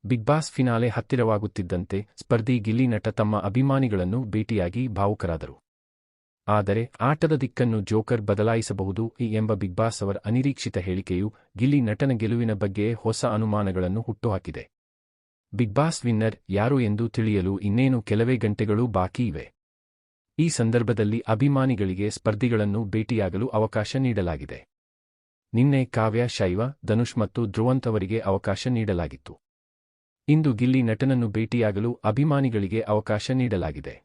Big boss finale ಹತ್ತಿರವಾಗುತ್ತಿದ್ದಂತೆ ಸ್ಪರ್ಧಿ Gilli ನಟ ತಮ್ಮ ಅಭಿಮಾನಿಗಳನ್ನು ಭೇಟಿಯಾಗಿ ಭಾವುಕರಾದರು. ಆದರೆ ಆಟದ ದಿಕ್ಕನ್ನು ಜೋಕರ್ ಬದಲಾಯಿಸಬಹುದು ಎಂಬ ಬಿಗ್ ಬಾಸ್ ಅವರ ಅನಿರೀಕ್ಷಿತ ಹೇಳಿಕೆಯು ಗಿಲ್ಲಿ ನಟನ ಗೆಲುವಿನ ಬಗ್ಗೆ ಹೊಸ ಅನುಮಾನಗಳನ್ನು ಹುಟ್ಟುಹಾಕಿದೆ. ಬಿಗ್ ಬಾಸ್ ವಿನ್ನರ್ ಯಾರು ಎಂದು ತಿಳಿಯಲು ಇನ್ನೇನು ಕೆಲವೇ ಗಂಟೆಗಳು ಬಾಕಿ ಇವೆ. ಈ ಸಂದರ್ಭದಲ್ಲಿ ಅಭಿಮಾನಿಗಳಿಗೆ ಸ್ಪರ್ಧಿಗಳನ್ನು ಭೇಟಿಯಾಗಲು ಅವಕಾಶ ನೀಡಲಾಗಿದೆ. ನಿನ್ನೆ ಕಾವ್ಯ, ಶೈವ, ಧನುಷ್ ಮತ್ತು ಧ್ರುವಂತ್ ಅವರಿಗೆ ಅವಕಾಶ ನೀಡಲಾಗಿತ್ತು. ಇಂದು ಗಿಲ್ಲಿ ನಟನನ್ನು ಭೇಟಿಯಾಗಲು ಅಭಿಮಾನಿಗಳಿಗೆ ಅವಕಾಶ ನೀಡಲಾಗಿದೆ.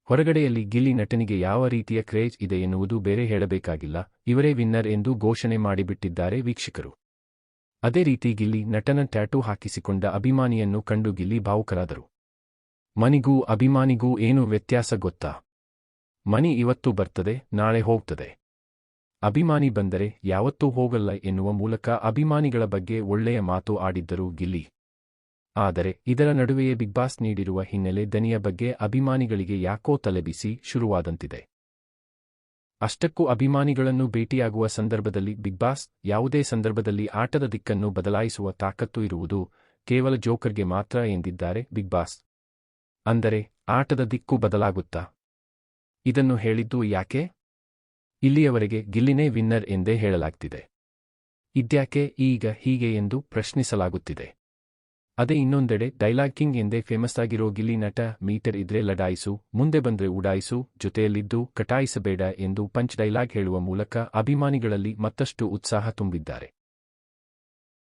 ಹೊರಗಡೆಯಲ್ಲಿ ಗಿಲ್ಲಿ ನಟನಿಗೆ ಯಾವ ರೀತಿಯ ಕ್ರೇಜ್ ಇದೆ ಎನ್ನುವುದು ಬೇರೆ ಹೇಳಬೇಕಾಗಿಲ್ಲ. ಇವರೇ ವಿನ್ನರ್ ಎಂದು ಘೋಷಣೆ ಮಾಡಿಬಿಟ್ಟಿದ್ದಾರೆ ವೀಕ್ಷಕರು. ಅದೇ ರೀತಿ ಗಿಲ್ಲಿ ನಟನ ಟ್ಯಾಟೂ ಹಾಕಿಸಿಕೊಂಡ ಅಭಿಮಾನಿಯನ್ನು ಕಂಡು ಗಿಲ್ಲಿ ಭಾವುಕರಾದರು. ಮನಿಗೂ ಅಭಿಮಾನಿಗೂ ಏನು ವ್ಯತ್ಯಾಸ ಗೊತ್ತಾ? ಮನಿ ಇವತ್ತು ಬರ್ತದೆ, ನಾಳೆ ಹೋಗ್ತದೆ. ಅಭಿಮಾನಿ ಬಂದರೆ ಯಾವತ್ತೂ ಹೋಗಲ್ಲ ಎನ್ನುವ ಮೂಲಕ ಅಭಿಮಾನಿಗಳ ಬಗ್ಗೆ ಒಳ್ಳೆಯ ಮಾತು ಆಡಿದ್ದರು ಗಿಲ್ಲಿ. ಆದರೆ ಇದರ ನಡುವೆಯೇ ಬಿಗ್ ಬಾಸ್ ನೀಡಿರುವ ಹಿನ್ನೆಲೆ ದನಿಯ ಬಗ್ಗೆ ಅಭಿಮಾನಿಗಳಿಗೆ ಯಾಕೋ ತಲೆಬಿಸಿ ಶುರುವಾದಂತಿದೆ. ಅಷ್ಟಕ್ಕೂ ಅಭಿಮಾನಿಗಳನ್ನು ಭೇಟಿಯಾಗುವ ಸಂದರ್ಭದಲ್ಲಿ ಬಿಗ್ ಬಾಸ್ ಯಾವುದೇ ಸಂದರ್ಭದಲ್ಲಿ ಆಟದ ದಿಕ್ಕನ್ನು ಬದಲಾಯಿಸುವ ತಾಕತ್ತು ಇರುವುದು ಕೇವಲ ಜೋಕರ್ಗೆ ಮಾತ್ರ ಎಂದಿದ್ದಾರೆ ಬಿಗ್ ಬಾಸ್. ಅಂದರೆ ಆಟದ ದಿಕ್ಕು ಬದಲಾಗುತ್ತಾ? ಇದನ್ನು ಹೇಳಿದ್ದು ಯಾಕೆ? ಇಲ್ಲಿಯವರೆಗೆ ಗಿಲ್ಲಿನೇ ವಿನ್ನರ್ ಎಂದೇ ಹೇಳಲಾಗ್ತಿದೆ. ಇದ್ಯಾಕೆ ಈಗ ಹೀಗೆ ಎಂದು ಪ್ರಶ್ನಿಸಲಾಗುತ್ತಿದೆ. ಅದೇ ಇನ್ನೊಂದೆಡೆ ಡೈಲಾಗ್ ಕಿಂಗ್ ಎಂದೇ ಫೇಮಸ್ ಆಗಿರೋ ಗಿಲ್ಲಿ ನಟ ಮೀಟರ್ ಇದ್ರೆ ಲಡಾಯಿಸು, ಮುಂದೆ ಬಂದ್ರೆ ಉಡಾಯಿಸು, ಜೊತೆಯಲ್ಲಿದ್ದು ಕಟಾಯಿಸಬೇಡ ಎಂದು ಪಂಚ್ ಡೈಲಾಗ್ ಹೇಳುವ ಮೂಲಕ ಅಭಿಮಾನಿಗಳಲ್ಲಿ ಮತ್ತಷ್ಟು ಉತ್ಸಾಹ ತುಂಬಿದ್ದಾರೆ.